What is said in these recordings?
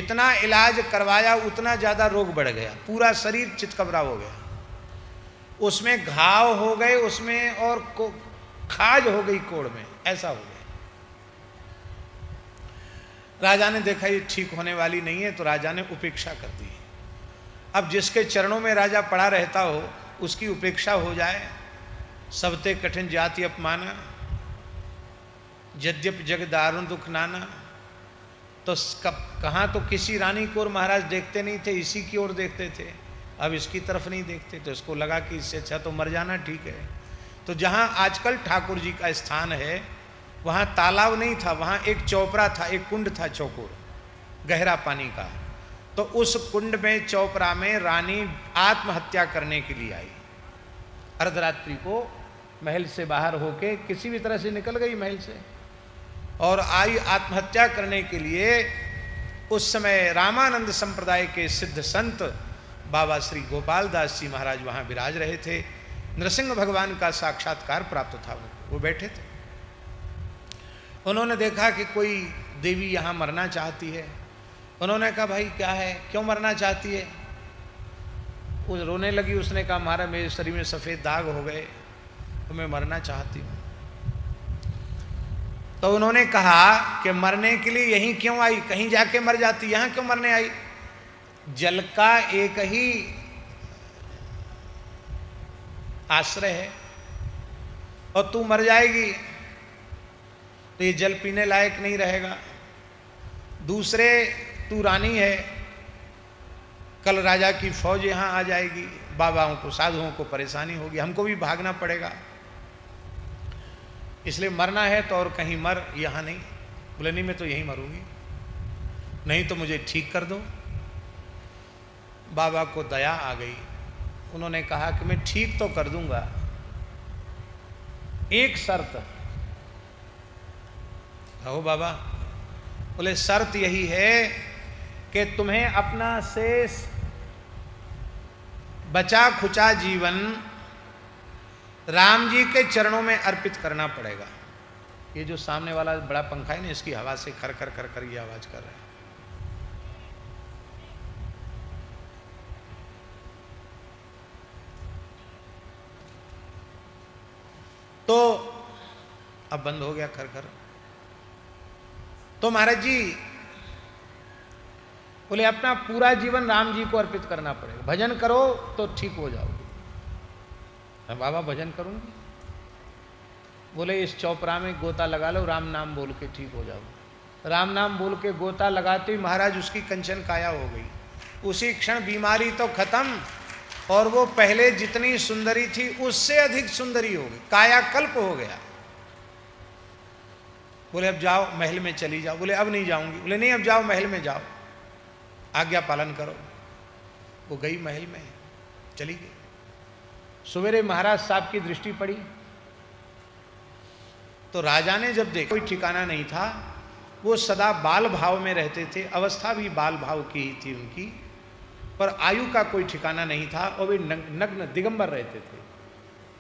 जितना इलाज करवाया उतना ज़्यादा रोग बढ़ गया, पूरा शरीर चितकबरा हो गया, उसमें घाव हो गए, उसमें और खाज हो गई कोड़ में, ऐसा हो गया। राजा ने देखा ये ठीक होने वाली नहीं है, तो राजा ने उपेक्षा कर दी। अब जिसके चरणों में राजा पड़ा रहता हो उसकी उपेक्षा हो जाए, सबते कठिन जाति अपमाना, यद्यप जग दारुण दुख नाना। तो कहाँ तो किसी रानी को और महाराज देखते नहीं थे, इसी की ओर देखते थे, अब इसकी तरफ नहीं देखते, तो इसको लगा कि इससे अच्छा तो मर जाना ठीक है। तो जहाँ आजकल ठाकुर जी का स्थान है वहाँ तालाब नहीं था, वहाँ एक चौपरा था, एक कुंड था चौकोर गहरा पानी का। तो उस कुंड में चौपरा में रानी आत्महत्या करने के लिए आई। अर्धरात्रि को महल से बाहर होके किसी भी तरह से निकल गई महल से और आई आत्महत्या करने के लिए। उस समय रामानंद संप्रदाय के सिद्ध संत बाबा श्री गोपाल दास जी महाराज वहाँ विराज रहे थे। नृसिंह भगवान का साक्षात्कार प्राप्त था उनको, वो बैठे थे। उन्होंने देखा कि कोई देवी यहाँ मरना चाहती है। उन्होंने कहा भाई क्या है, क्यों मरना चाहती है? वो रोने लगी। उसने कहा महाराज मेरे शरीर में सफ़ेद दाग हो गए तो मैं मरना चाहती हूँ। तो उन्होंने कहा कि मरने के लिए यहीं क्यों आई, कहीं जाके मर जाती, यहाँ क्यों मरने आई? जल का एक ही आश्रय है और तू मर जाएगी तो ये जल पीने लायक नहीं रहेगा। दूसरे तू रानी है, कल राजा की फौज यहाँ आ जाएगी, बाबाओं को साधुओं को परेशानी होगी, हमको भी भागना पड़ेगा, इसलिए मरना है तो और कहीं मर, यहाँ नहीं। बोले नहीं मैं तो यहीं मरूंगी, नहीं तो मुझे ठीक कर दो। बाबा को दया आ गई। उन्होंने कहा कि मैं ठीक तो कर दूंगा, एक शर्त। कहो बाबा। बोले शर्त यही है कि तुम्हें अपना शेष बचा खुचा जीवन राम जी के चरणों में अर्पित करना पड़ेगा। ये जो सामने वाला बड़ा पंखा है ना, इसकी हवा से खर खर कर कर ये आवाज कर रहा है। तो अब बंद हो गया खर खर। तो महाराज जी बोले अपना पूरा जीवन राम जी को अर्पित करना पड़ेगा, भजन करो तो ठीक हो जाओगे। बाबा भजन करूंगी। बोले इस चौपरा में गोता लगा लो, राम नाम बोल के ठीक हो जाओगे। राम नाम बोल के गोता लगाते ही महाराज उसकी कंचन काया हो गई। उसी क्षण बीमारी तो खत्म और वो पहले जितनी सुंदरी थी उससे अधिक सुंदरी हो गई, कायाकल्प हो गया। बोले अब जाओ महल में चली जाओ। बोले अब नहीं जाऊंगी। बोले नहीं अब जाओ महल में जाओ, आज्ञा पालन करो। वो गई महल में, चली गई। सवेरे महाराज साहब की दृष्टि पड़ी तो राजा ने जब देखा कोई ठिकाना नहीं था, वो सदा बाल भाव में रहते थे, अवस्था भी बाल भाव की ही थी उनकी, पर आयु का कोई ठिकाना नहीं था और वे नग्न दिगंबर रहते थे,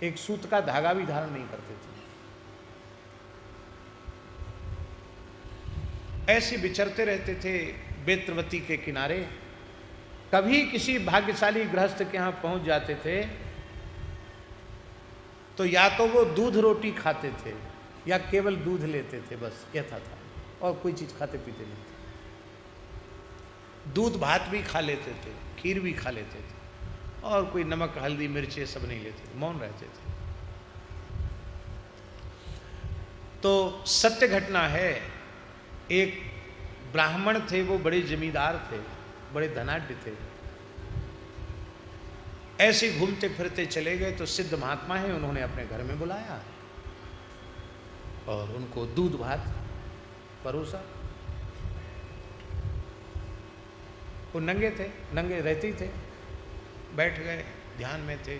एक सूत का धागा भी धारण नहीं करते थे। ऐसे विचरते रहते थे बेत्रवती के किनारे। कभी किसी भाग्यशाली गृहस्थ के यहाँ पहुंच जाते थे तो या तो वो दूध रोटी खाते थे या केवल दूध लेते थे, बस यथा था, और कोई चीज खाते पीते नहीं थे। दूध भात भी खा लेते थे, खीर भी खा लेते थे, और कोई नमक हल्दी मिर्च ये सब नहीं लेते थे, मौन रहते थे। तो सत्य घटना है, एक ब्राह्मण थे, वो बड़े जमींदार थे, बड़े धनाढ्य थे। ऐसे घूमते फिरते चले गए तो सिद्ध महात्मा है, उन्होंने अपने घर में बुलाया और उनको दूध भात परोसा। वो नंगे थे, नंगे रहते ही थे, बैठ गए, ध्यान में थे।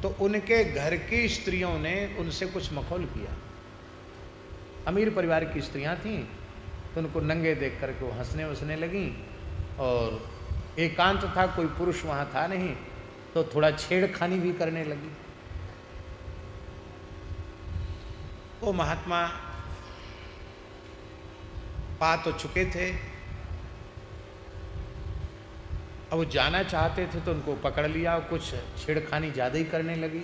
तो उनके घर की स्त्रियों ने उनसे कुछ मखौल किया। अमीर परिवार की स्त्रियां थीं, तो उनको नंगे देख करके वो हंसने वसने लगीं, और एकांत था, कोई पुरुष वहाँ था नहीं, तो थोड़ा छेड़खानी भी करने लगी। वो महात्मा पा तो चुके थे, अब वो जाना चाहते थे तो उनको पकड़ लिया और कुछ छेड़खानी ज़्यादा ही करने लगी।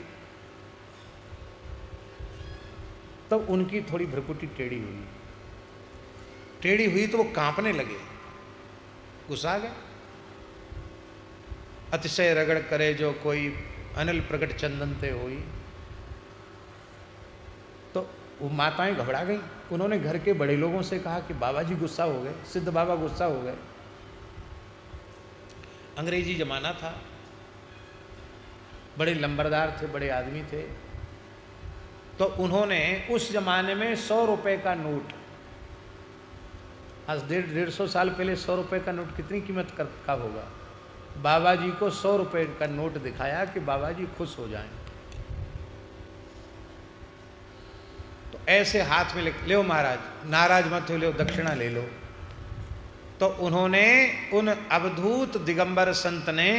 तो उनकी थोड़ी भ्रुकुटी टेढ़ी हुई तो वो कांपने लगे, गुस्सा गए। अतिशय रगड़ करे जो कोई अनिल प्रकट चंदन ते हुई। तो वो माताएं घबरा गई। उन्होंने घर के बड़े लोगों से कहा कि बाबा जी गुस्सा हो गए, सिद्ध बाबा गुस्सा हो गए। अंग्रेजी जमाना था, बड़े लंबरदार थे, बड़े आदमी थे। तो उन्होंने उस जमाने में 100 रुपए का नोट, आज 150 साल पहले 100 रुपए का नोट कितनी कीमत का होगा, बाबा जी को 100 रुपए का नोट दिखाया कि बाबा जी खुश हो जाएं। तो ऐसे हाथ में ले महाराज, नाराज मत हो, लो दक्षिणा ले लो। तो उन्होंने उन अवधूत दिगंबर संत ने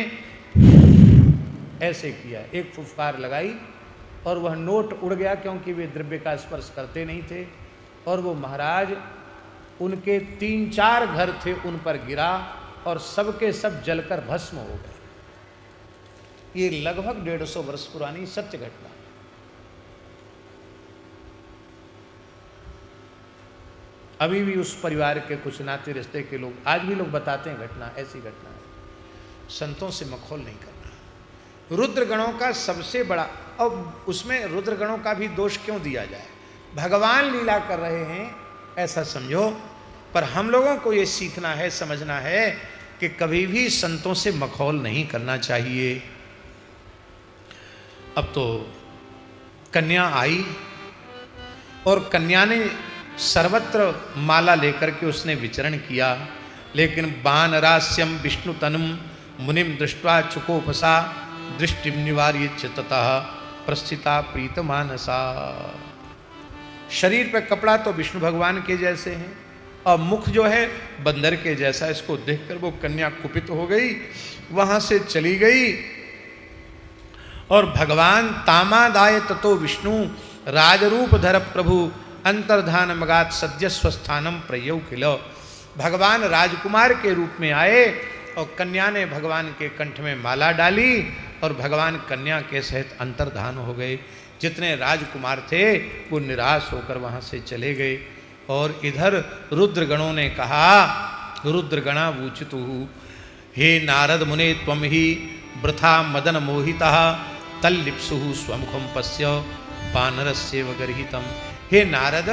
ऐसे किया, एक फुफकार लगाई और वह नोट उड़ गया, क्योंकि वे द्रव्य का स्पर्श करते नहीं थे। और वो महाराज, उनके 3-4 घर थे, उन पर गिरा और सबके सब जलकर भस्म हो गए। ये लगभग 150 वर्ष पुरानी सत्य घटना। अभी भी उस परिवार के कुछ नाते रिश्ते के लोग आज भी लोग बताते हैं घटना, ऐसी घटना है। संतों से मखौल नहीं करना। रुद्र गणों का सबसे बड़ा, अब उसमें रुद्र गणों का भी दोष क्यों दिया जाए, भगवान लीला कर रहे हैं ऐसा समझो। पर हम लोगों को ये सीखना है, समझना है कि कभी भी संतों से मखौल नहीं करना चाहिए। अब तो कन्या आई और कन्या ने सर्वत्र माला लेकर के उसने विचरण किया, लेकिन बानरास्यम विष्णु तनुम मुनिम दृष्ट्वा चुकोपसा दृष्टि निवार्य ततः प्रस्थिता प्रीत मानसा। शरीर पे कपड़ा तो विष्णु भगवान के जैसे हैं और मुख जो है बंदर के जैसा। इसको देखकर वो कन्या कुपित हो गई, वहां से चली गई। और भगवान तामादाय ततो विष्णु राजरूप धर प्रभु अंतर्धान मगात सद्य स्वस्थानम प्रयौ किलो। भगवान राजकुमार के रूप में आए और कन्या ने भगवान के कंठ में माला डाली और भगवान कन्या के सहित अंतर्धान हो गए। जितने राजकुमार थे वो निराश होकर वहां से चले गए। और इधर रुद्रगणों ने कहा, रुद्रगणा वूचितु हे नारद मुने त्वं ही वृथा मदन मोहितः तल्लिप्सुः स्वमुखं पश्य वानरस्यैव गर्हितम्। हे नारद,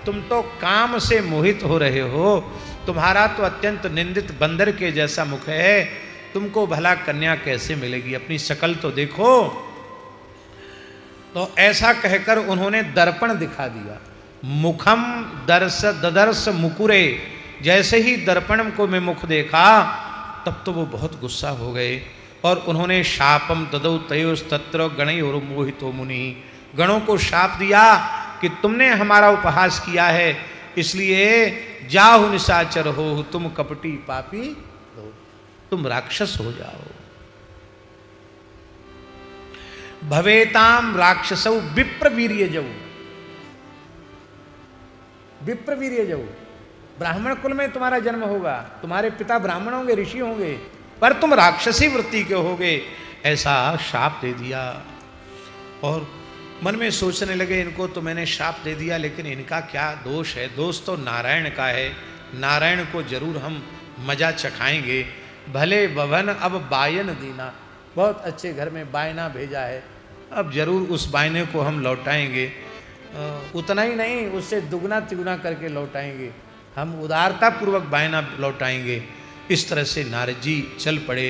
तुम तो काम से मोहित हो रहे हो, तुम्हारा तो अत्यंत निंदित बंदर के जैसा मुख है, तुमको भला कन्या कैसे मिलेगी, अपनी शक्ल तो देखो। तो ऐसा कहकर उन्होंने दर्पण दिखा दिया। मुखम ददर्श मुकुरे, जैसे ही दर्पण को मैं मुख देखा तब तो वो बहुत गुस्सा हो गए और उन्होंने शापम ददौ तयोस्तत्र गणयोर मोहितो मुनि। गणों को शाप दिया कि तुमने हमारा उपहास किया है, इसलिए जाहु निशाचर हो, तुम कपटी पापी हो, तुम राक्षस हो जाओ। भवेताम राक्षसौ विप्रवीर्य जऊ, विप्रवीर्य जऊ, ब्राह्मण कुल में तुम्हारा जन्म होगा, तुम्हारे पिता ब्राह्मण होंगे, ऋषि होंगे, पर तुम राक्षसी वृत्ति के होगे, ऐसा शाप दे दिया। और मन में सोचने लगे, इनको तो मैंने शाप दे दिया, लेकिन इनका क्या दोष है, दोष तो नारायण का है, नारायण को जरूर हम मजा चखाएंगे। भले भवन अब बायन दीना, बहुत अच्छे घर में बायना भेजा है, अब जरूर उस बायने को हम लौटाएंगे, उतना ही नहीं उससे दुगना तिगुना करके लौटाएंगे, हम उदारता पूर्वक बायना लौटाएंगे। इस तरह से नारद जी चल पड़े।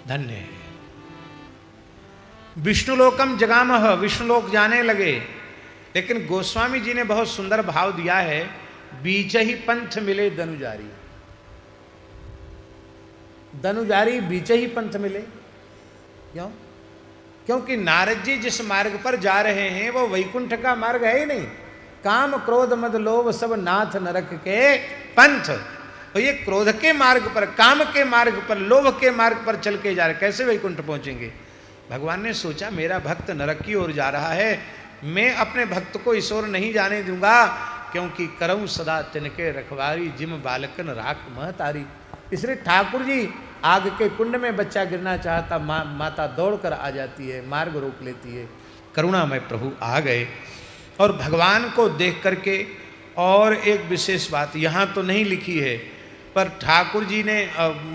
धन्य है। विष्णुलोकम जगामह, विष्णुलोक जाने लगे। लेकिन गोस्वामी जी ने बहुत सुंदर भाव दिया है, बीच ही पंथ मिले दनुजारी, दनुजारी बीच ही पंथ मिले। क्यों? क्योंकि नारद जी जिस मार्ग पर जा रहे हैं वो वैकुंठ का मार्ग है ही नहीं, काम क्रोध मद लोभ सब नाथ नरक के पंथ। तो ये क्रोध के मार्ग पर, काम के मार्ग पर, लोभ के मार्ग पर चल के जा रहे, कैसे वैकुंठ पहुंचेंगे? भगवान ने सोचा मेरा भक्त नरक की ओर जा रहा है, मैं अपने भक्त को इस ओर नहीं जाने दूंगा, क्योंकि करऊं सदा तिनके रखवारी, जिम बालकन राख महतारी। इसलिए ठाकुर जी आग के कुंड में बच्चा गिरना चाहता, माता दौड़कर आ जाती है, मार्ग रोक लेती है। करुणामय प्रभु आ गए और भगवान को देख करके। और एक विशेष बात यहाँ तो नहीं लिखी है, पर ठाकुर जी ने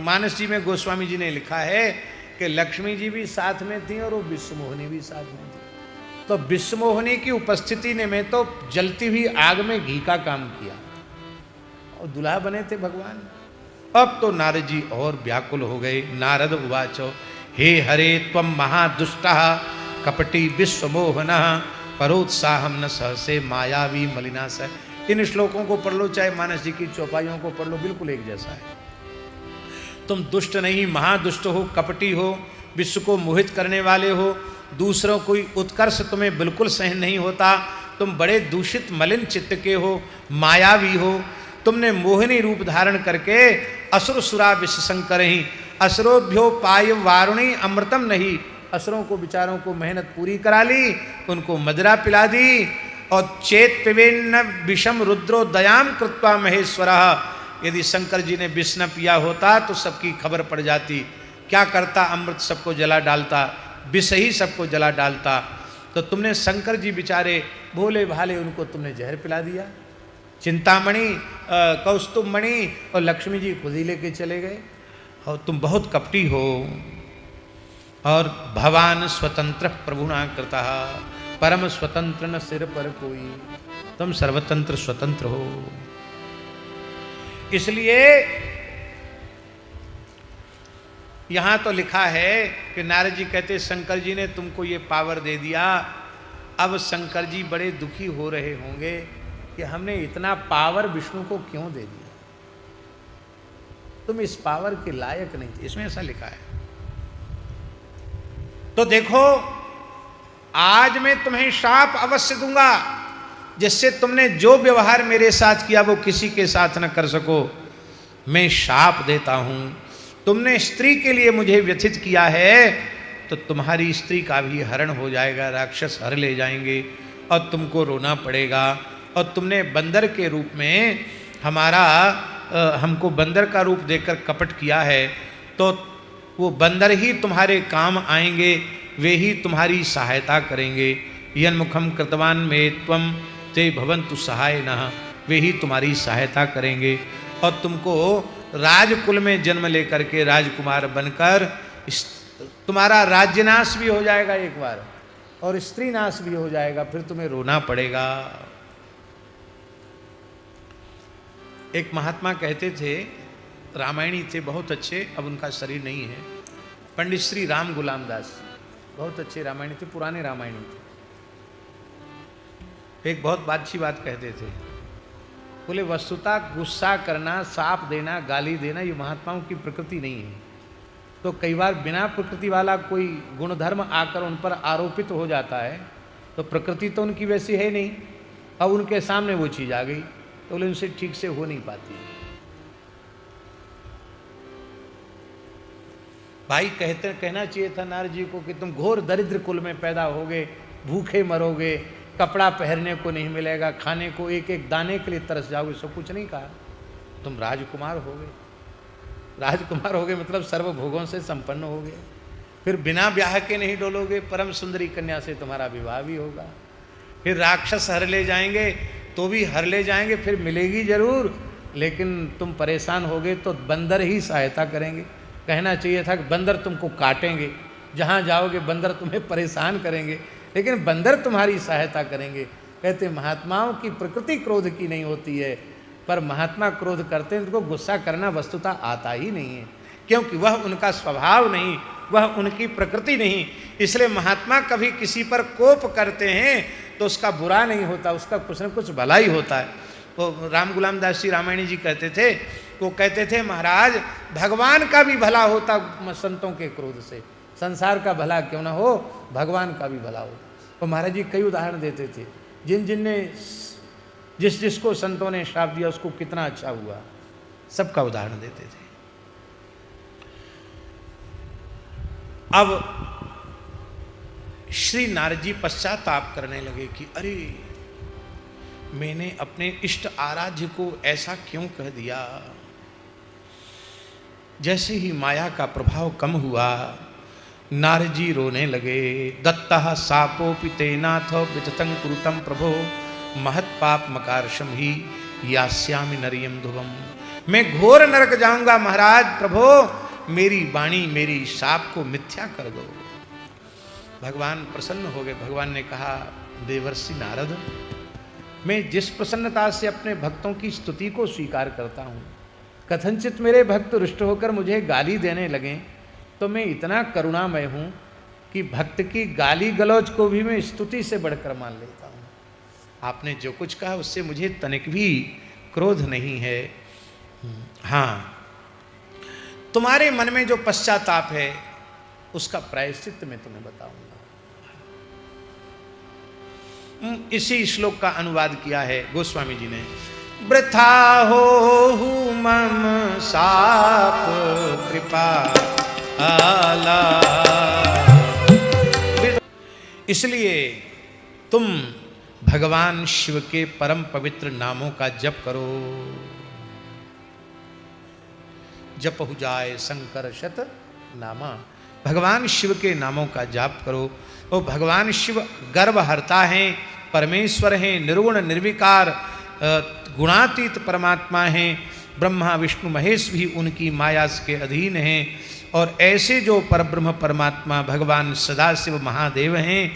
मानस जी में गोस्वामी जी ने लिखा है कि लक्ष्मी जी भी साथ में थी और वो विश्वमोहिनी भी साथ में थी। तो विश्वमोहिनी की उपस्थिति ने में तो जलती हुई आग में घी का काम किया और दुल्हा बने थे भगवान। अब तो नारद जी और व्याकुल हो गए। नारद उवाचो हे हरे त्वम महादुष्टः कपटी विश्वमोहनः परोत्साहम न सहसे मायावी मलिनाश। इन श्लोकों को पढ़ लो, चाहे मानस जी की चौपाइयों को पढ़ लो, बिल्कुल एक जैसा है। तुम दुष्ट नहीं, महादुष्ट हो, कपटी हो, विश्व को मोहित करने वाले हो, दूसरों कोई उत्कर्ष तुम्हें बिल्कुल सहन नहीं होता, तुम बड़े दूषित मलिन चित्त के हो, मायावी हो। तुमने मोहिनी रूप धारण करके असुर सुरा विश्व शंकर ही असुरोभ्यो पाय वारुणी अमृतम नहीं। असुरों को विचारों को मेहनत पूरी करा ली, उनको मदिरा पिला दी। और चेत पिबेन्न विषम रुद्रो दयाम कृत्वा महेश्वर। यदि शंकर जी ने विष न पिया होता तो सबकी खबर पड़ जाती। क्या करता, अमृत सबको जला डालता, विष ही सबको जला डालता। तो तुमने शंकर जी बेचारे भोले भाले, उनको तुमने जहर पिला दिया। चिंतामणि कौस्तुभमणि और लक्ष्मी जी खुद ही लेके चले गए। और तुम बहुत कपटी हो। और भवान स्वतंत्र प्रभुना कृता परम स्वतंत्र न सिर पर कोई। तुम सर्वतंत्र स्वतंत्र हो। इसलिए यहां तो लिखा है कि नारद जी कहते शंकर जी ने तुमको ये पावर दे दिया। अब शंकर जी बड़े दुखी हो रहे होंगे कि हमने इतना पावर विष्णु को क्यों दे दिया, तुम इस पावर के लायक नहीं थे। इसमें ऐसा लिखा है। तो देखो, आज मैं तुम्हें शाप अवश्य दूंगा, जिससे तुमने जो व्यवहार मेरे साथ किया वो किसी के साथ न कर सको। मैं शाप देता हूं। तुमने स्त्री के लिए मुझे व्यथित किया है, तो तुम्हारी स्त्री का भी हरण हो जाएगा, राक्षस हर ले जाएंगे और तुमको रोना पड़ेगा। और तुमने बंदर के रूप में हमको बंदर का रूप देकर कपट किया है, तो वो बंदर ही तुम्हारे काम आएंगे, वे ही तुम्हारी सहायता करेंगे। यन्मुखम कृतवान में त्वम ते भवन्तु सहायनः, वे ही तुम्हारी सहायता करेंगे। और तुमको राजकुल में जन्म लेकर के राजकुमार बनकर तुम्हारा राज्यनाश भी हो जाएगा एक बार, और स्त्री नाश भी हो जाएगा, फिर तुम्हें रोना पड़ेगा। एक महात्मा कहते थे, रामायणी थे, बहुत अच्छे, अब उनका शरीर नहीं है, पंडित श्री राम गुलाम दास, बहुत अच्छे रामायणी थे, पुराने रामायणी थे। एक बहुत अच्छी बात कहते थे, बोले वस्तुतः गुस्सा करना, साप देना, गाली देना ये महात्माओं की प्रकृति नहीं है। तो कई बार बिना प्रकृति वाला कोई गुणधर्म आकर उन पर आरोपित हो जाता है, तो प्रकृति तो उनकी वैसी है नहीं, अब उनके सामने वो चीज़ आ गई तो बोले उनसे ठीक से हो नहीं पाती। भाई कहना चाहिए था नारद जी को कि तुम घोर दरिद्र कुल में पैदा होगे, भूखे मरोगे, कपड़ा पहनने को नहीं मिलेगा, खाने को एक एक दाने के लिए तरस जाओगे, सब कुछ नहीं कहा। तुम राजकुमार होगे, राजकुमार होगे मतलब सर्वभोगों से संपन्न होगे, फिर बिना ब्याह के नहीं डोलोगे, परम सुंदरी कन्या से तुम्हारा विवाह भी होगा। फिर राक्षस हर ले जाएंगे तो भी हर ले जाएंगे, फिर मिलेगी जरूर, लेकिन तुम परेशान होगे तो बंदर ही सहायता करेंगे। कहना चाहिए था कि बंदर तुमको काटेंगे, जहाँ जाओगे बंदर तुम्हें परेशान करेंगे, लेकिन बंदर तुम्हारी सहायता करेंगे। कहते महात्माओं की प्रकृति क्रोध की नहीं होती है, पर महात्मा क्रोध करते हैं, उनको गुस्सा करना वस्तुतः आता ही नहीं है, क्योंकि वह उनका स्वभाव नहीं, वह उनकी प्रकृति नहीं। इसलिए महात्मा कभी किसी पर कोप करते हैं तो उसका बुरा नहीं होता, उसका कुछ न कुछ भला ही होता है। वो राम गुलाम दास जी रामायणी जी कहते थे, वो कहते थे महाराज भगवान का भी भला होता संतों के क्रोध से, संसार का भला क्यों ना हो, भगवान का भी भला हो। तो महाराज जी कई उदाहरण देते थे, जिनने जिसको संतों ने श्राप दिया उसको कितना अच्छा हुआ, सबका उदाहरण देते थे। अब श्री नारद जी पश्चाताप करने लगे कि अरे मैंने अपने इष्ट आराध्य को ऐसा क्यों कह दिया। जैसे ही माया का प्रभाव कम हुआ, नारद जी रोने लगे। दत्तः सापोपि तेनाथ विततं कुरुतं प्रभो, महत्पाप मकारशम ही यास्यामि नरियम ध्रुवम। मैं घोर नरक जाऊंगा महाराज, प्रभो मेरी वाणी मेरी शाप को मिथ्या कर दो। भगवान प्रसन्न हो गए। भगवान ने कहा, देवर्षि नारद, मैं जिस प्रसन्नता से अपने भक्तों की स्तुति को स्वीकार करता हूँ, कथनचित मेरे भक्त रुष्ट होकर मुझे गाली देने लगें तो मैं इतना करुणामय हूँ कि भक्त की गाली गलौज को भी मैं स्तुति से बढ़कर मान लेता हूँ। आपने जो कुछ कहा उससे मुझे तनिक भी क्रोध नहीं है। हाँ, तुम्हारे मन में जो पश्चाताप है उसका प्रायश्चित मैं तुम्हें बताऊंगा। इसी श्लोक का अनुवाद किया है गोस्वामी जी ने। वृथा हो मम साप कृपा आला। इसलिए तुम भगवान शिव के परम पवित्र नामों का जप करो। जप हो जाए शंकर शत नामा। भगवान शिव के नामों का जाप करो। वो भगवान शिव गर्भहर्ता हैं, परमेश्वर हैं, निर्गुण निर्विकार गुणातीत परमात्मा हैं। ब्रह्मा विष्णु महेश भी उनकी माया के अधीन हैं। और ऐसे जो परब्रह्म परमात्मा भगवान सदाशिव महादेव हैं,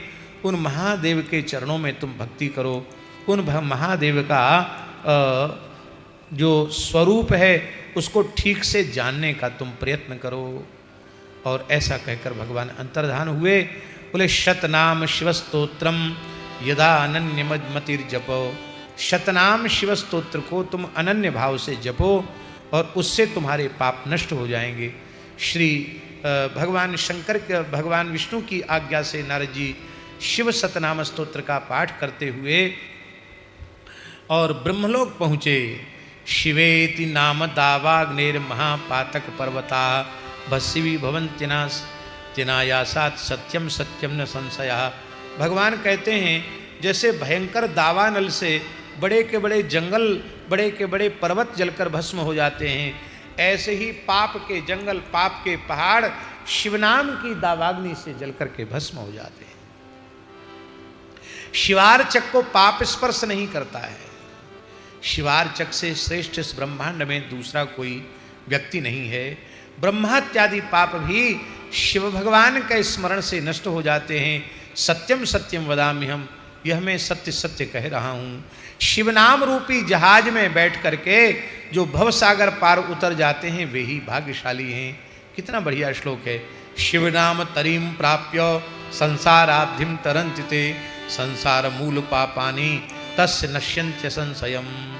उन महादेव के चरणों में तुम भक्ति करो। उन महादेव का जो स्वरूप है उसको ठीक से जानने का तुम प्रयत्न करो। और ऐसा कहकर भगवान अंतर्धान हुए। बोले, शतनाम शिवस्तोत्रम यदा अनन्य मतिर्जपो। शतनाम शिव स्तोत्र को तुम अनन्य भाव से जपो और उससे तुम्हारे पाप नष्ट हो जाएंगे। श्री भगवान शंकर के भगवान विष्णु की आज्ञा से नारद जी शिव सतनाम स्तोत्र का पाठ करते हुए और ब्रह्मलोक पहुँचे। शिवेति नाम दावाग्नेर महापातक पर्वता भस्वी भवन्त्यना तिनायासात सत्यम सत्यम न संशया। भगवान कहते हैं जैसे भयंकर दावानल से बड़े के बड़े जंगल, बड़े के बड़े पर्वत जलकर भस्म हो जाते हैं, ऐसे ही पाप के जंगल, पाप के पहाड़ शिवनाम की दावाग्नि से जलकर के भस्म हो जाते हैं। शिवार्चक को पाप स्पर्श नहीं करता है। शिवार्चक से श्रेष्ठ इस ब्रह्मांड में दूसरा कोई व्यक्ति नहीं है। ब्रह्मात्यादि पाप भी शिव भगवान के स्मरण से नष्ट हो जाते हैं। सत्यम सत्यम वदामि हम, यह मैं सत्य सत्य कह रहा हूँ। शिवनाम रूपी जहाज में बैठ करके जो भवसागर पार उतर जाते हैं वे ही भाग्यशाली हैं। कितना बढ़िया श्लोक है। शिवनाम तरीम प्राप्य संसाराब्धिम तरन्ति ते, संसार मूल पापानि तस्य नश्यन्त्य संशयम्।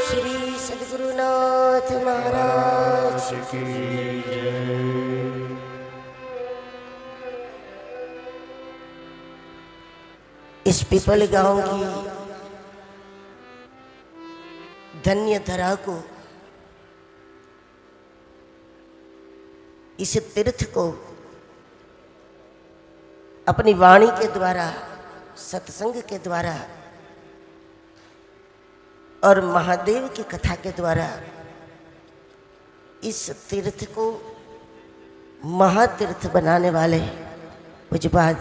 श्री सद्गुरुनाथ महाराज की की जय। इस पीपल गांव की धन्य धरा को, इस तीर्थ को अपनी वाणी के द्वारा, सत्संग के द्वारा और महादेव की कथा के द्वारा इस तीर्थ को महातीर्थ बनाने वाले पूज्यपाद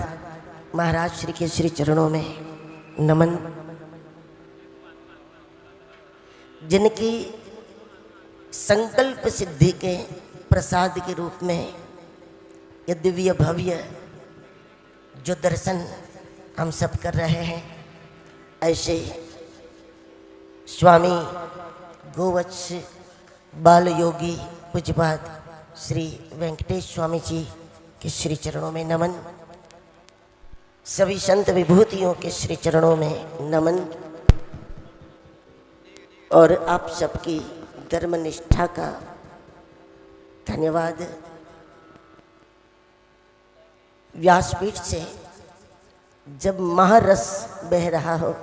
महाराज श्री के श्री चरणों में नमन। जिनकी संकल्प सिद्धि के प्रसाद के रूप में ये दिव्य भव्य जो दर्शन हम सब कर रहे हैं, ऐसे स्वामी गोवत्स बाल योगी पूज्यपाद श्री वेंकटेश स्वामी जी के श्री चरणों में नमन। सभी संत विभूतियों के श्री चरणों में नमन। और आप सबकी धर्मनिष्ठा का धन्यवाद। व्यासपीठ से जब महारस बह रहा हो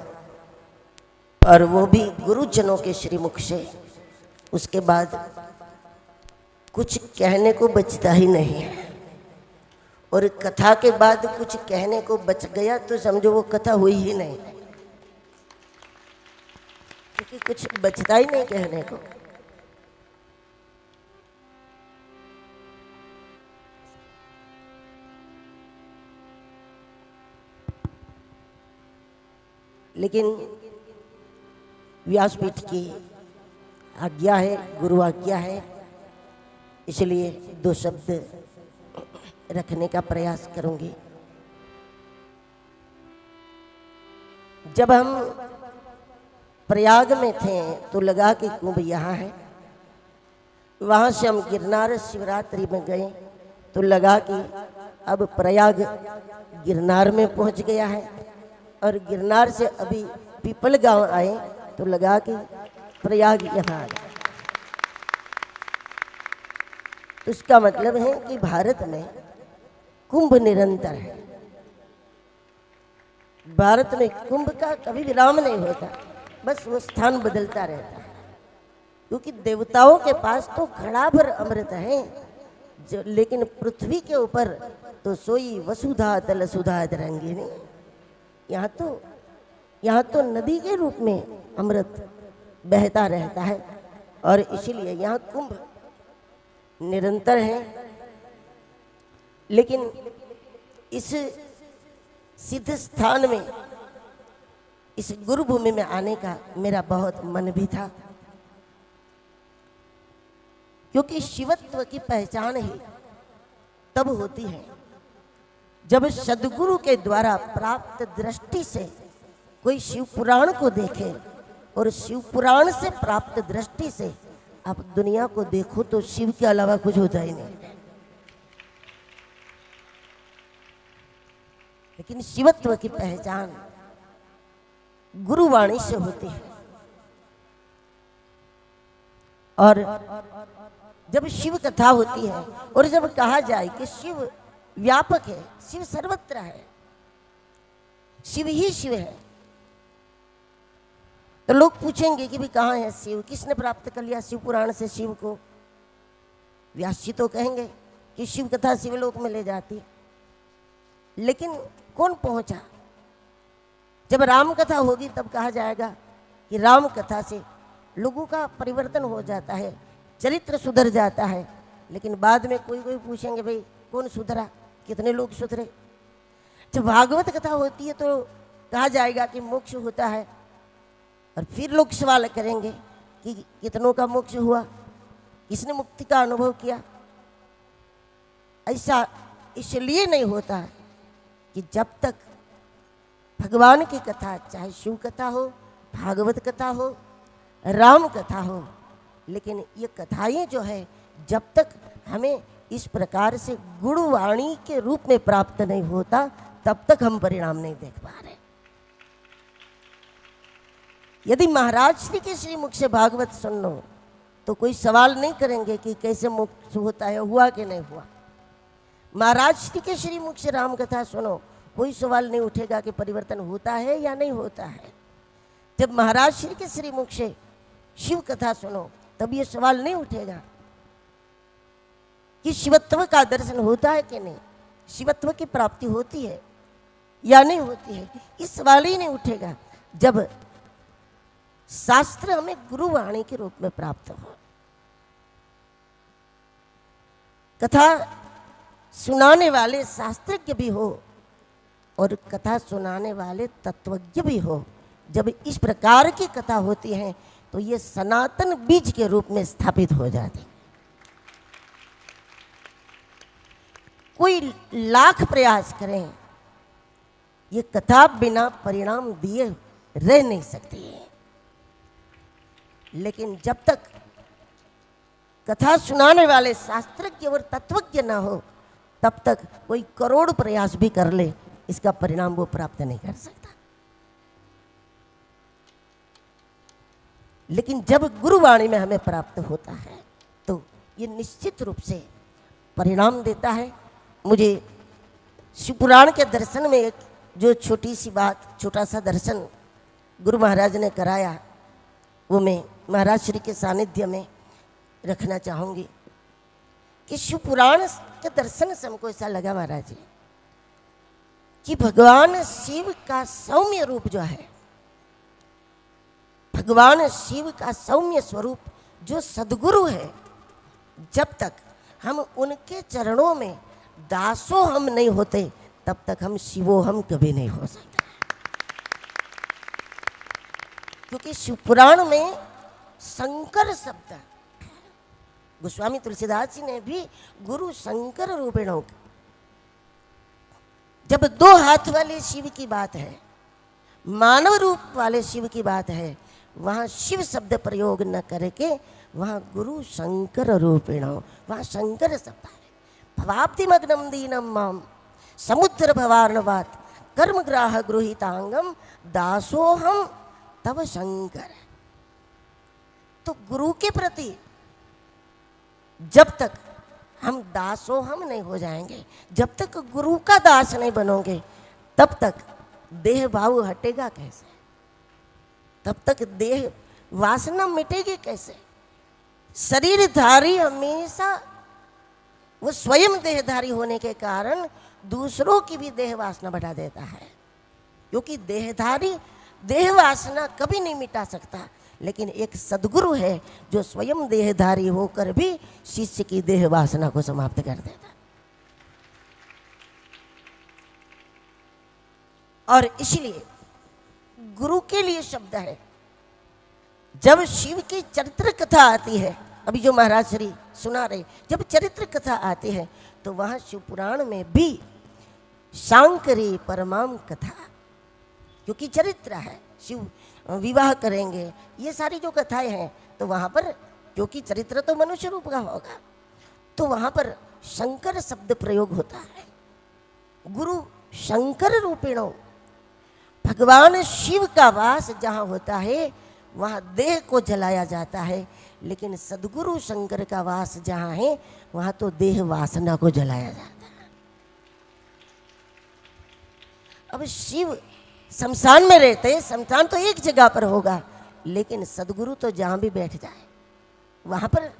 और वो भी गुरुजनों के श्रीमुख से, उसके बाद कुछ कहने को बचता ही नहीं है। और कथा के बाद कुछ कहने को बच गया तो समझो वो कथा हुई ही नहीं, क्योंकि कुछ बचता ही नहीं कहने को। लेकिन व्यासपीठ की आज्ञा है, गुरु आज्ञा है, इसलिए दो शब्द रखने का प्रयास करूंगी। जब हम प्रयाग में थे तो लगा कि कुंभ यहाँ है। वहाँ से हम गिरनार शिवरात्रि में गए तो लगा कि अब प्रयाग गिरनार में पहुँच गया है। और गिरनार से अभी पीपल गांव आए तो लगा कि प्रयाग यहाँ आ गया। तो इसका मतलब है कि भारत में कुंभ निरंतर है। भारत में कुंभ का कभी विराम नहीं होता, बस वो स्थान बदलता रहता है। क्योंकि देवताओं के पास तो घड़ा भर अमृत है, लेकिन पृथ्वी के ऊपर तो सोई वसुधा तल सुधा तरंगिनी। यहाँ तो नदी के रूप में अमृत बहता रहता है और इसीलिए यहाँ कुंभ निरंतर है। लेकिन इस सिद्ध स्थान में, इस गुरु भूमि में आने का मेरा बहुत मन भी था, क्योंकि शिवत्व की पहचान ही तब होती है जब सद्गुरु के द्वारा प्राप्त दृष्टि से कोई शिव पुराण को देखे और शिव पुराण से प्राप्त दृष्टि से आप दुनिया को देखो तो शिव के अलावा कुछ होता ही नहीं। लेकिन शिवत्व की पहचान गुरुवाणी से होती है। और जब शिव कथा होती है और जब कहा जाए कि शिव व्यापक है, शिव सर्वत्र है, शिव ही शिव है, तो लोग पूछेंगे कि भाई कहाँ है शिव, किसने प्राप्त कर लिया शिव पुराण से शिव को। व्यास जी तो कहेंगे कि शिव कथा शिवलोक में ले जाती, लेकिन कौन पहुंचा? जब राम कथा होगी तब कहा जाएगा कि राम कथा से लोगों का परिवर्तन हो जाता है, चरित्र सुधर जाता है। लेकिन बाद में कोई पूछेंगे भाई कौन सुधरा, कितने लोग सुधरे। जब भागवत कथा होती है तो कहा जाएगा कि मोक्ष होता है, और फिर लोग सवाल करेंगे कि कितनों का मोक्ष हुआ, किसने मुक्ति का अनुभव किया। ऐसा इसलिए नहीं होता कि जब तक भगवान की कथा, चाहे शिव कथा हो, भागवत कथा हो, राम कथा हो, लेकिन ये कथाएं जो है जब तक हमें इस प्रकार से गुरुवाणी के रूप में प्राप्त नहीं होता तब तक हम परिणाम नहीं देख पा रहे। यदि महाराज श्री के श्रीमुख से भागवत सुन लो तो कोई सवाल नहीं करेंगे कि कैसे मोक्ष होता है, हुआ कि नहीं हुआ। महाराज श्री के श्रीमुख से राम कथा सुनो, कोई सवाल नहीं उठेगा कि परिवर्तन होता है या नहीं होता है। जब महाराज श्री के श्रीमुख से शिव कथा सुनो तब ये सवाल नहीं उठेगा कि शिवत्व का दर्शन होता है कि नहीं, शिवत्व की प्राप्ति होती है या नहीं होती है, इस सवाल ही नहीं उठेगा जब शास्त्र हमें गुरुवाणी के रूप में प्राप्त हो। कथा सुनाने वाले शास्त्रज्ञ भी हो और कथा सुनाने वाले तत्वज्ञ भी हो। जब इस प्रकार की कथा होती है तो ये सनातन बीज के रूप में स्थापित हो जाती। कोई लाख प्रयास करें, ये कथा बिना परिणाम दिए रह नहीं सकती है। लेकिन जब तक कथा सुनाने वाले शास्त्रज्ञ और तत्वज्ञ ना हो तब तक कोई करोड़ प्रयास भी कर ले, इसका परिणाम वो प्राप्त नहीं कर सकता। लेकिन जब गुरुवाणी में हमें प्राप्त होता है तो ये निश्चित रूप से परिणाम देता है। मुझे शिवपुराण के दर्शन में एक जो छोटी सी बात, छोटा सा दर्शन गुरु महाराज ने कराया, वो मैं महाराज श्री के सानिध्य में रखना चाहूँगी कि शिवपुराण के दर्शन से हमको ऐसा लगा महाराज जी कि भगवान शिव का सौम्य रूप जो है, भगवान शिव का सौम्य स्वरूप जो सद्गुरु है, जब तक हम उनके चरणों में दासो हम नहीं होते तब तक हम शिवो हम कभी नहीं हो सकते। क्योंकि शिवपुराण में शंकर शब्द, गोस्वामी तुलसीदास जी ने भी गुरु शंकर रूपेणों, जब दो हाथ वाले शिव की बात है, मानव रूप वाले शिव की बात है, वहाँ शिव शब्द प्रयोग न करके वहाँ गुरु शंकर रूपेणों, वहाँ शंकर शब्द है। भवाब्धिमग्नम दीनम माम समुद्र भवार्णवात कर्मग्राह गृहीतांगम दासोहम तव शंकर। तो गुरु के प्रति जब तक हम दासोहम नहीं हो जाएंगे, जब तक गुरु का दास नहीं बनोगे, तब तक देह भाव हटेगा कैसे, तब तक देह वासना मिटेगी कैसे। शरीरधारी हमेशा वो स्वयं देहधारी होने के कारण दूसरों की भी देह वासना बढ़ा देता है, क्योंकि देहधारी देह वासना कभी नहीं मिटा सकता। लेकिन एक सद्गुरु है जो स्वयं देहधारी होकर भी शिष्य की देह वासना को समाप्त कर देता। और इसलिए गुरु के लिए शब्द है, जब शिव की चरित्र कथा आती है, अभी जो महाराज श्री सुना रहे, जब चरित्र कथा आती है तो वहाँ शिवपुराण में भी शांकरी परमाम कथा, क्योंकि चरित्र है, शिव विवाह करेंगे, ये सारी जो कथाएं हैं, तो वहाँ पर क्योंकि चरित्र तो मनुष्य रूप का होगा तो वहाँ पर शंकर शब्द प्रयोग होता है। गुरु शंकर रूपिणों, भगवान शिव का वास जहाँ होता है वहाँ देह को जलाया जाता है, लेकिन सद्गुरु शंकर का वास जहाँ है वहाँ तो देह वासना को जलाया जाता है। अब शिव शमशान में रहते, शमशान तो एक जगह पर होगा, लेकिन सद्गुरु तो जहाँ भी बैठ जाए वहाँ पर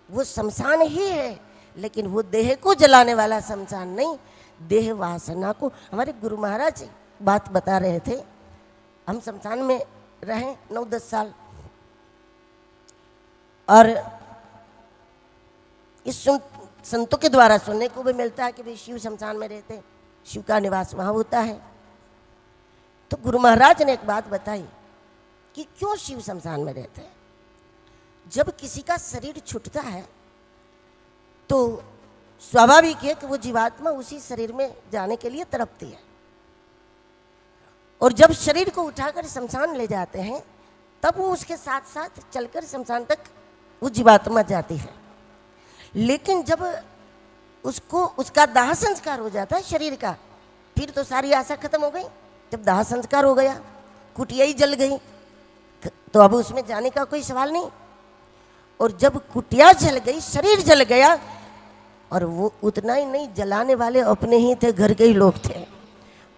वो शमशान ही है, लेकिन वो देह को जलाने वाला शमशान नहीं, देह वासना को। हमारे गुरु महाराज बात बता रहे थे, हम शमशान में रहे 9-10 साल, और इस संतों के द्वारा सुनने को भी मिलता है कि भाई शिव शमशान में रहते, शिव का निवास वहाँ होता है। तो गुरु महाराज ने एक बात बताई कि क्यों शिव शमशान में रहते हैं। जब किसी का शरीर छूटता है तो स्वाभाविक है कि वो जीवात्मा उसी शरीर में जाने के लिए तड़पती है, और जब शरीर को उठाकर शमशान ले जाते हैं तब वो उसके साथ साथ चलकर शमशान तक वो जीवात्मा जाती है। लेकिन जब उसको उसका दाह संस्कार हो जाता है शरीर का, फिर तो सारी आशा खत्म हो गई। जब दाह संस्कार हो गया, कुटिया ही जल गई, तो अब उसमें जाने का कोई सवाल नहीं। और जब कुटिया जल गई, शरीर जल गया, और वो उतना ही नहीं, जलाने वाले अपने ही थे, घर के ही लोग थे।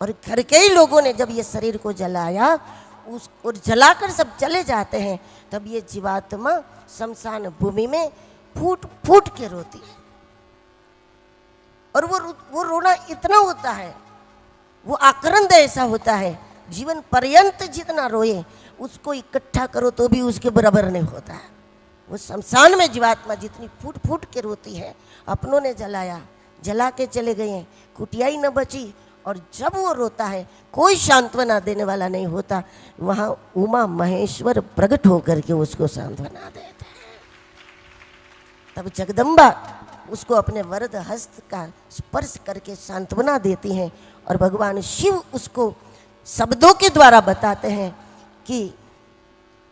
और घर के ही लोगों ने जब ये शरीर को जलाया, उस और जलाकर सब चले जाते हैं, तब ये जीवात्मा शमशान भूमि में फूट फूट के रोती है। और वो रोना इतना होता है, वो आक्रंद ऐसा होता है, जीवन पर्यंत जितना रोए उसको इकट्ठा करो तो भी उसके बराबर नहीं होता है। वो शमशान में जीवात्मा जितनी फूट फूट के रोती है, अपनों ने जलाया, जला के चले गए, कुटिया ही न बची। और जब वो रोता है, कोई सांत्वना देने वाला नहीं होता, वहाँ उमा महेश्वर प्रकट होकर के उसको सांत्वना देते हैं। तब जगदम्बा उसको अपने वरद हस्त का स्पर्श करके सांत्वना देती हैं, और भगवान शिव उसको शब्दों के द्वारा बताते हैं कि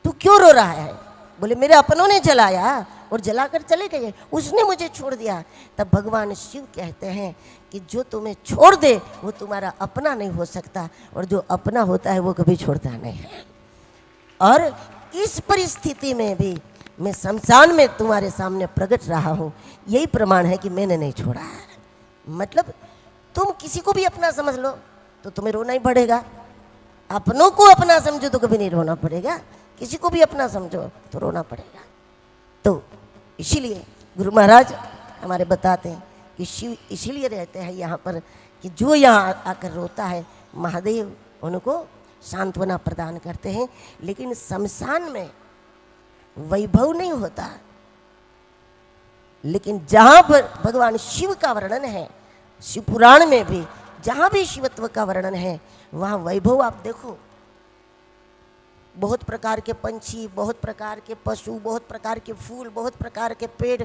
तू क्यों रो रहा है? बोले मेरे अपनों ने जलाया और जलाकर चले गए, उसने मुझे छोड़ दिया। तब भगवान शिव कहते हैं कि जो तुम्हें छोड़ दे वो तुम्हारा अपना नहीं हो सकता, और जो अपना होता है वो कभी छोड़ता नहीं है। और इस परिस्थिति में भी मैं शमशान में तुम्हारे सामने प्रकट रहा हूँ, यही प्रमाण है कि मैंने नहीं छोड़ा है। मतलब तुम किसी को भी अपना समझ लो तो तुम्हें रोना ही पड़ेगा, अपनों को अपना समझो तो कभी नहीं रोना पड़ेगा, किसी को भी अपना समझो तो रोना पड़ेगा। तो इसीलिए गुरु महाराज हमारे बताते हैं कि शिव इसीलिए रहते हैं यहाँ पर कि जो यहाँ आकर रोता है, महादेव उनको सांत्वना प्रदान करते हैं। लेकिन शमशान में वैभव नहीं होता, लेकिन जहाँ पर भगवान शिव का वर्णन है, शिव पुराण में भी जहाँ भी शिवत्व का वर्णन है, वहाँ वैभव आप देखो, बहुत प्रकार के पंछी, बहुत प्रकार के पशु, बहुत प्रकार के फूल, बहुत प्रकार के पेड़,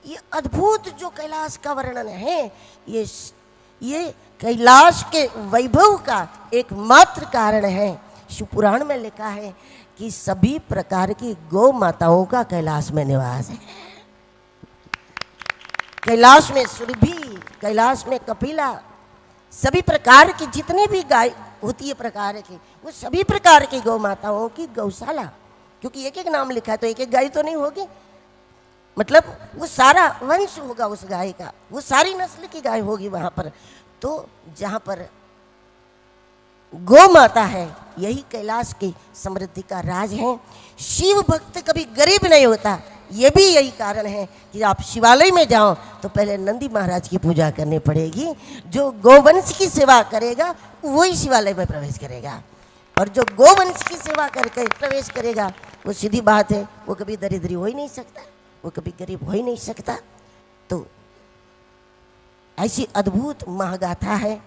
ये अद्भुत जो कैलाश का वर्णन है, ये कैलाश के वैभव का एकमात्र कारण है। शिव पुराण में लिखा है कि सभी प्रकार की गौ माताओं का कैलाश में निवास है। कैलाश में सुरभि, कैलाश में कपिला, सभी प्रकार की जितनी भी गाय होती है प्रकार की, वो सभी प्रकार की गौ माताओं की गौशाला, क्योंकि एक एक नाम लिखा है तो एक एक गाय तो नहीं होगी, मतलब वो सारा वंश होगा उस गाय का, वो सारी नस्ल की गाय होगी वहाँ पर। तो जहाँ पर गौ माता है, यही कैलाश की समृद्धि का राज है। शिव भक्त कभी गरीब नहीं होता, ये भी यही कारण है कि आप शिवालय में जाओ तो पहले नंदी महाराज की पूजा करनी पड़ेगी। जो गोवंश की सेवा करेगा वही शिवालय में प्रवेश करेगा, और जो गोवंश की सेवा करके प्रवेश करेगा वो सीधी बात है, वो कभी दरिद्री हो ही नहीं सकता, वो कभी गरीब हो ही नहीं सकता। तो ऐसी अद्भुत महागाथा है,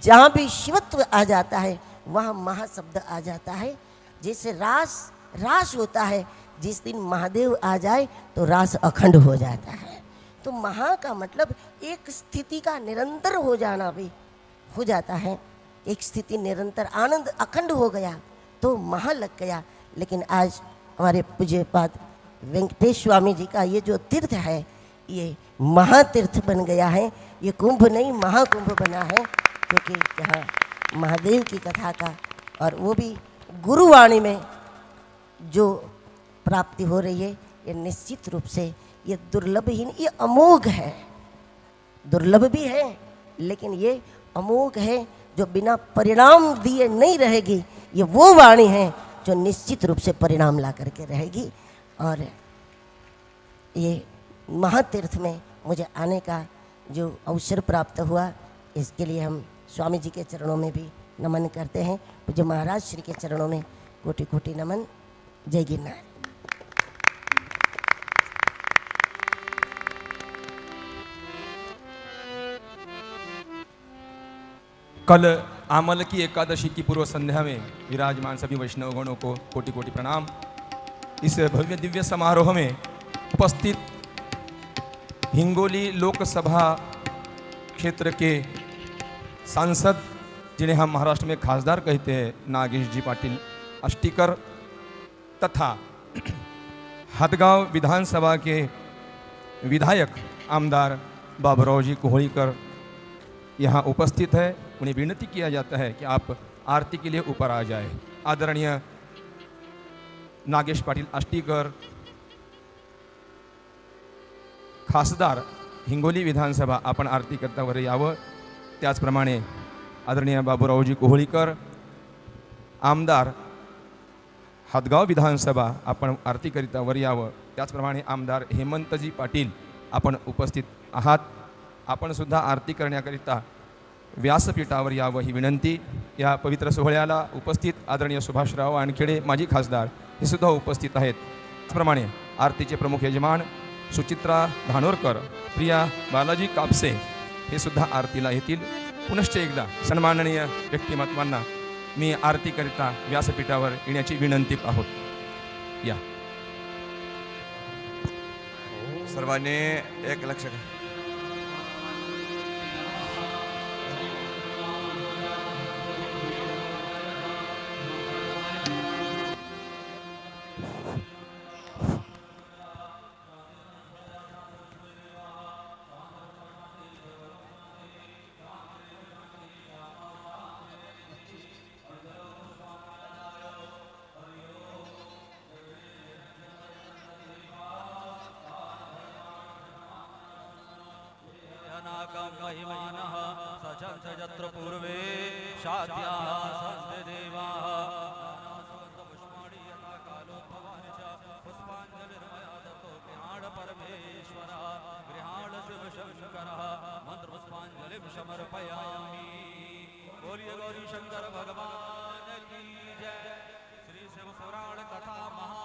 जहाँ भी शिवत्व आ जाता है वहाँ महाशब्द आ जाता है। जैसे रास होता है, जिस दिन महादेव आ जाए तो रास अखंड हो जाता है। तो महा का मतलब एक स्थिति का निरंतर हो जाना भी हो जाता है, एक स्थिति निरंतर आनंद अखंड हो गया तो महा लग गया। लेकिन आज हमारे पूज्यपाद वेंकटेश स्वामी जी का ये जो तीर्थ है, ये महातीर्थ बन गया है। ये कुंभ नहीं महाकुंभ बना है, क्योंकि यहाँ महादेव की कथा का, और वो भी गुरुवाणी में जो प्राप्ति हो रही है, ये निश्चित रूप से ये दुर्लभहीन, ये अमोघ है। दुर्लभ भी है लेकिन ये अमोघ है, जो बिना परिणाम दिए नहीं रहेगी। ये वो वाणी है जो निश्चित रूप से परिणाम ला करके रहेगी। और ये महातीर्थ में मुझे आने का जो अवसर प्राप्त हुआ, इसके लिए हम स्वामी जी के चरणों में भी नमन करते हैं। पूज्य महाराज श्री के चरणों में कोटि कोटि नमन। जय गिरनार। कल आमल की एकादशी की पूर्व संध्या में विराजमान सभी वैष्णव गणों को कोटि कोटि प्रणाम। इस भव्य दिव्य समारोह में उपस्थित हिंगोली लोकसभा क्षेत्र के सांसद, जिन्हें हम महाराष्ट्र में खासदार कहते हैं, नागेश जी पाटिल अष्टीकर, तथा हदगांव विधानसभा के विधायक आमदार बाबूराव जी कोहलीकर यहाँ उपस्थित है। उन्हें विनती किया जाता है कि आप आरती के लिए ऊपर आ जाए। आदरणीय नागेश पाटील अष्टीकर, खासदार हिंगोली विधानसभा, आपण आरती करता वर यावं। त्याचप्रमाणे आदरणीय बाबूरावजी कोहळीकर, आमदार हातगाव विधानसभा आपण आरतीकरिता वर यावं. त्याचप्रमाणे आमदार हेमंतजी पाटील आपण उपस्थित आहात. आपण सुद्धा आरती करण्याकरिता व्यासपीठावर यावं ही विनंती. या पवित्र सोहळ्याला उपस्थित आदरणीय सुभाषराव वानखेडे माजी खासदार हे सुद्धा उपस्थित आहेत. त्याचप्रमाणे आरतीचे प्रमुख यजमान सुचित्रा धानोरकर, प्रिया बालाजी कापसे हे सुद्धा आरतीला येतील. पुनश्च एकदा सन्माननीय व्यक्तिमत्वांना मी आरतीकरिता व्यासपीठावर येण्याची विनंती आहोत. या सर्वांनी एक लक्ष द्या. महिमानः सचन्त यत्र पूर्वे शाद्याः सन्ति देवाः पुष्पाणि यथा कालोद्भवानि च पुष्पाञ्जलिर्मया दत्तो गृहाण परमेश्वरः गृहाण शिवशङ्करः मन्त्रपुष्पाञ्जलिं समर्पयामि. बोलिए गौरी शंकर भगवान की जय. श्री शिव पुराण कथा महा